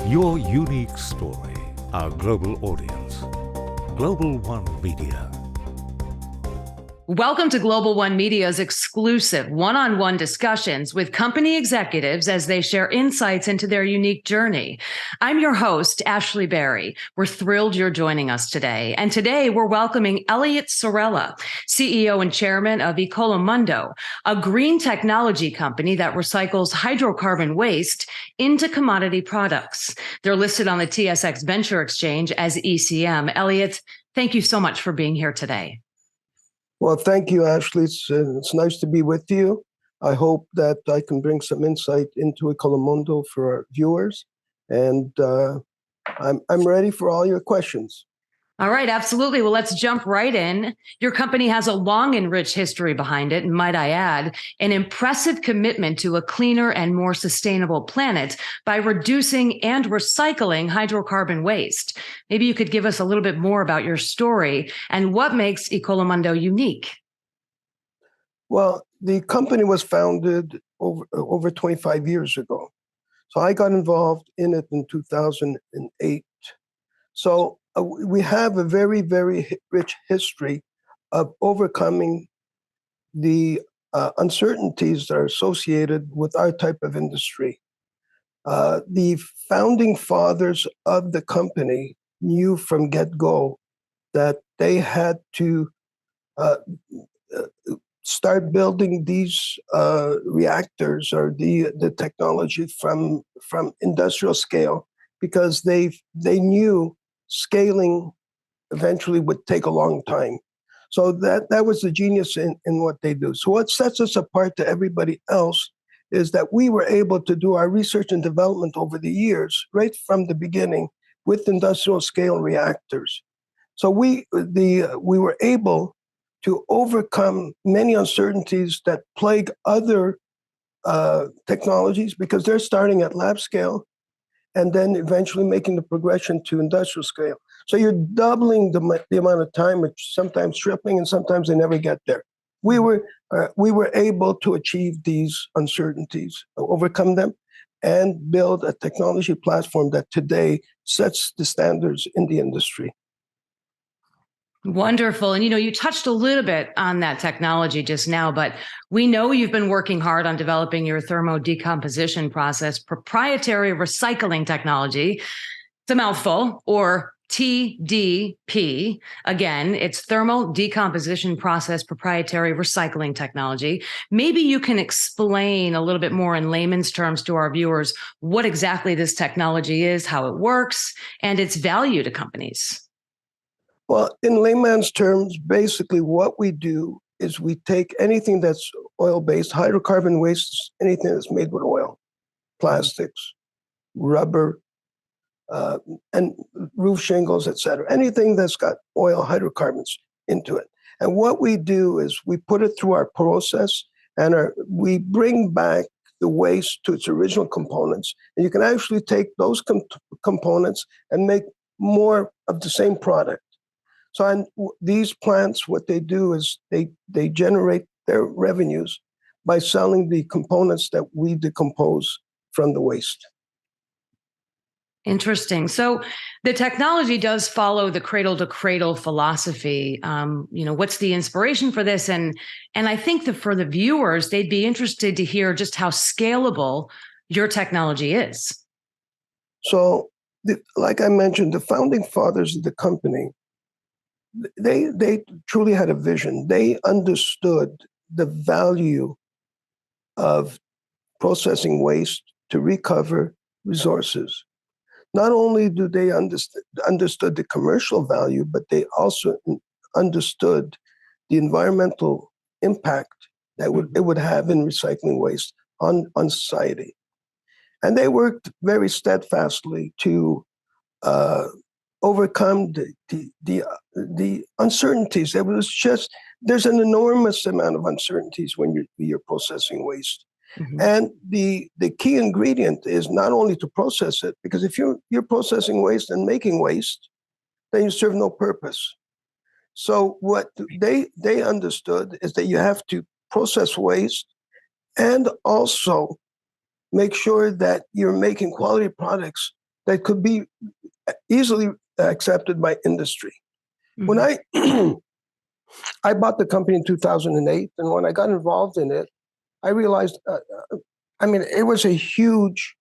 Your unique story, our global audience. Global One Media. Welcome to Global One Media's exclusive one-on-one discussions with company executives as they share insights into their unique journey. I'm your host, Ashley Berry. We're thrilled you're joining us today. And today we're welcoming Eliot Sorella, CEO and chairman of Ecolomondo, a green technology company that recycles hydrocarbon waste into commodity products. They're listed on the TSX Venture Exchange as ECM. Eliot, thank you so much for being here today. Well, thank you, Ashley. It's nice to be with you. I hope that I can bring some insight into Ecolomondo for our viewers, and I'm ready for all your questions. All right, absolutely. Well, let's jump right in. Your company has a long and rich history behind it, and might I add, an impressive commitment to a cleaner and more sustainable planet by reducing and recycling hydrocarbon waste. Maybe you could give us a little bit more about your story and what makes Ecolomondo unique. Well, the company was founded over 25 years ago. So I got involved in it in 2008. So we have a very, very rich history of overcoming the uncertainties that are associated with our type of industry. The founding fathers of the company knew from get-go that they had to start building these reactors or the technology from industrial scale, because they knew scaling eventually would take a long time. So that was the genius in what they do. So what sets us apart to everybody else is that we were able to do our research and development over the years, right from the beginning, with industrial scale reactors. So we were able to overcome many uncertainties that plague other technologies, because they're starting at lab scale and then eventually making the progression to industrial scale. So you're doubling the amount of time, which sometimes tripling, and sometimes they never get there. We were able to achieve these uncertainties, overcome them, and build a technology platform that today sets the standards in the industry. Wonderful. And, you touched a little bit on that technology just now, but we know you've been working hard on developing your thermal decomposition process, proprietary recycling technology. It's a mouthful, or TDP. Again, it's thermal decomposition process, proprietary recycling technology. Maybe you can explain a little bit more in layman's terms to our viewers what exactly this technology is, how it works, and its value to companies. Well, in layman's terms, basically what we do is we take anything that's oil-based, hydrocarbon waste, anything that's made with oil, plastics, rubber, and roof shingles, et cetera, anything that's got oil hydrocarbons into it. And what we do is we put it through our process, and we bring back the waste to its original components. And you can actually take those components and make more of the same product. So these plants, what they do is they generate their revenues by selling the components that we decompose from the waste. Interesting. So the technology does follow the cradle to cradle philosophy. What's the inspiration for this? And I think that for the viewers, they'd be interested to hear just how scalable your technology is. So like I mentioned, the founding fathers of the company, they truly had a vision. They understood the value of processing waste to recover resources. Not only do they understood the commercial value, but they also understood the environmental impact that it would have in recycling waste on society. And they worked very steadfastly to overcome the uncertainties. There's an enormous amount of uncertainties when you're processing waste. Mm-hmm. And the key ingredient is not only to process it, because if you're processing waste and making waste, then you serve no purpose. So what they understood is that you have to process waste and also make sure that you're making quality products that could be easily accepted by industry. Mhm. When I bought the company in 2008, and when I got involved in it, I realized, it was a huge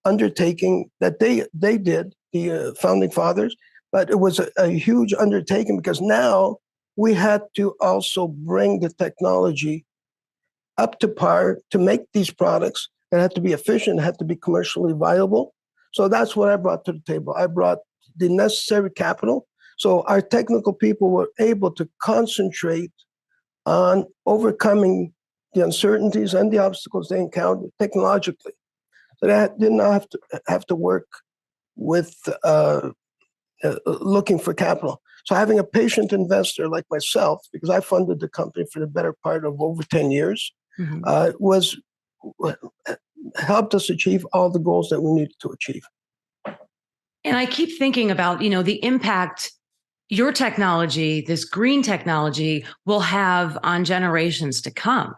undertaking that they did, the founding fathers, but it was a huge undertaking because now we had to also bring the technology up to par to make these products. It had to be efficient, it had to be commercially viable. So that's what I brought to the table. I brought the necessary capital. So our technical people were able to concentrate on overcoming the uncertainties and the obstacles they encountered technologically. So they did not have to work with looking for capital. So having a patient investor like myself, because I funded the company for the better part of over 10 years, Mhm. was helped us achieve all the goals that we needed to achieve. And I keep thinking about, the impact your technology, this green technology, will have on generations to come.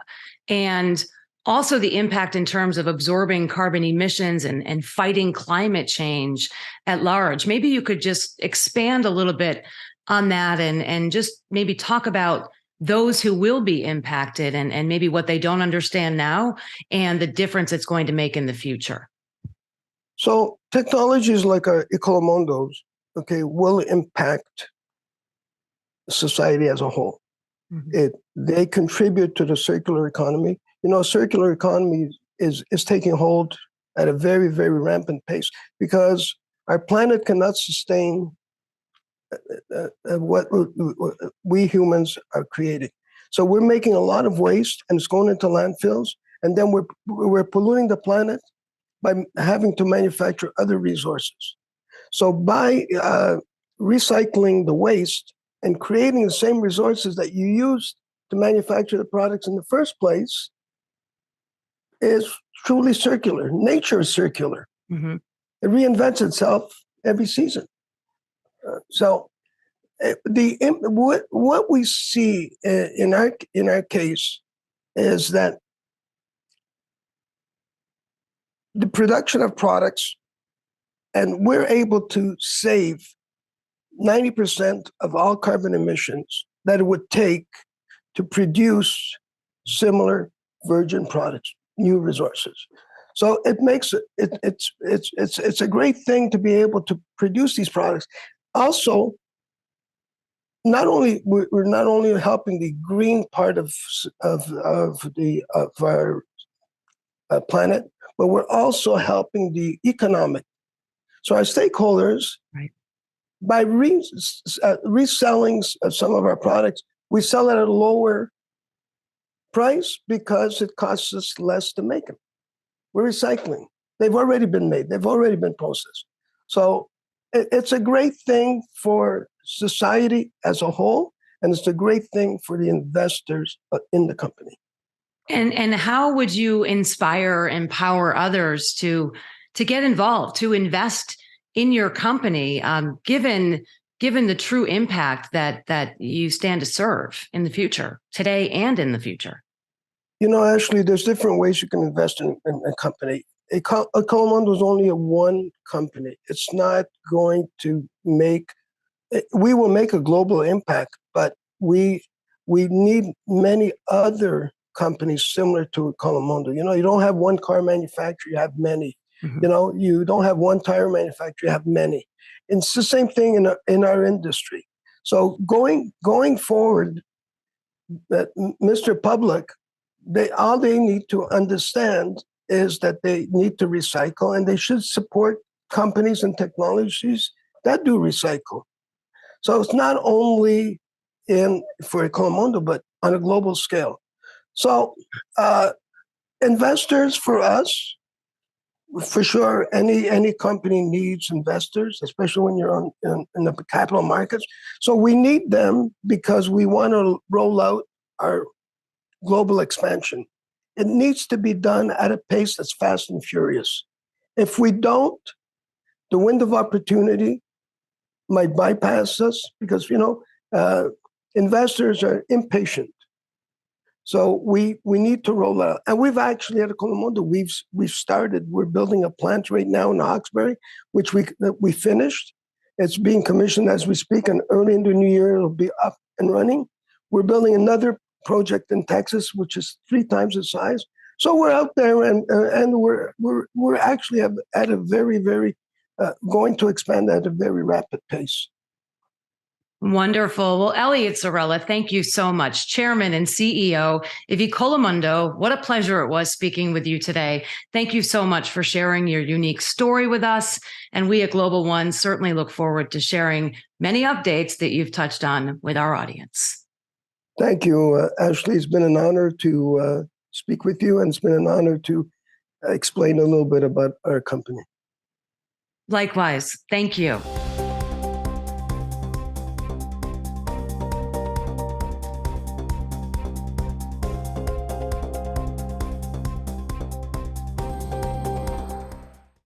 And also the impact in terms of absorbing carbon emissions and fighting climate change at large. Maybe you could just expand a little bit on that and just maybe talk about those who will be impacted and maybe what they don't understand now and the difference it's going to make in the future. So technologies like our Ecolomondos, will impact society as a whole. Mhm. They contribute to the circular economy. Circular economy is taking hold at a very, very rampant pace because our planet cannot sustain what we humans are creating. So we're making a lot of waste and it's going into landfills, and then we're polluting the planet by having to manufacture other resources. So by recycling the waste and creating the same resources that you used to manufacture the products in the first place is truly circular. Nature is circular. Mhm. It reinvents itself every season. What we see in our case is that the production of products, and we're able to save 90% of all carbon emissions that it would take to produce similar virgin products, new resources. So it makes it's a great thing to be able to produce these products. Also, we're not only helping the green part of our planet, but we're also helping the economic. So our stakeholders, Right. by reselling some of our products, we sell it at a lower price because it costs us less to make them. We're recycling. They've already been made. They've already been processed. So it's a great thing for society as a whole, and it's a great thing for the investors in the company. And how would you empower others to get involved, to invest in your company, given the true impact that you stand to serve in the future, today and in the future? Ashley, there's different ways you can invest in a company. Ecolomondo is only one company. It's not going to we will make a global impact, but we need many other companies similar to Ecolomondo. You don't have one car manufacturer, you have many. Mhm. You don't have one tire manufacturer, you have many. And it's the same thing in our industry. So going forward, that Mr. Public, all they need to understand is that they need to recycle, and they should support companies and technologies that do recycle. So it's not only for Ecolomondo, but on a global scale. So investors for us, for sure, any company needs investors, especially when you're in the capital markets. So we need them because we want to roll out our global expansion. It needs to be done at a pace that's fast and furious. If we don't, the window of opportunity might bypass us because investors are impatient. So we need to roll out, and we've actually at Ecolomondo we've started. We're building a plant right now in Hawkesbury, which we finished. It's being commissioned as we speak, and early in the new year it'll be up and running. We're building another project in Texas, which is 3 times the size. So we're out there, and we're actually at a very going to expand at a very rapid pace. Wonderful. Well, Eliot Sorella, thank you so much. Chairman and CEO of Ecolomondo. What a pleasure it was speaking with you today. Thank you so much for sharing your unique story with us. And we at Global One certainly look forward to sharing many updates that you've touched on with our audience. Thank you, Ashley. It's been an honor to speak with you, and it's been an honor to explain a little bit about our company. Likewise. Thank you.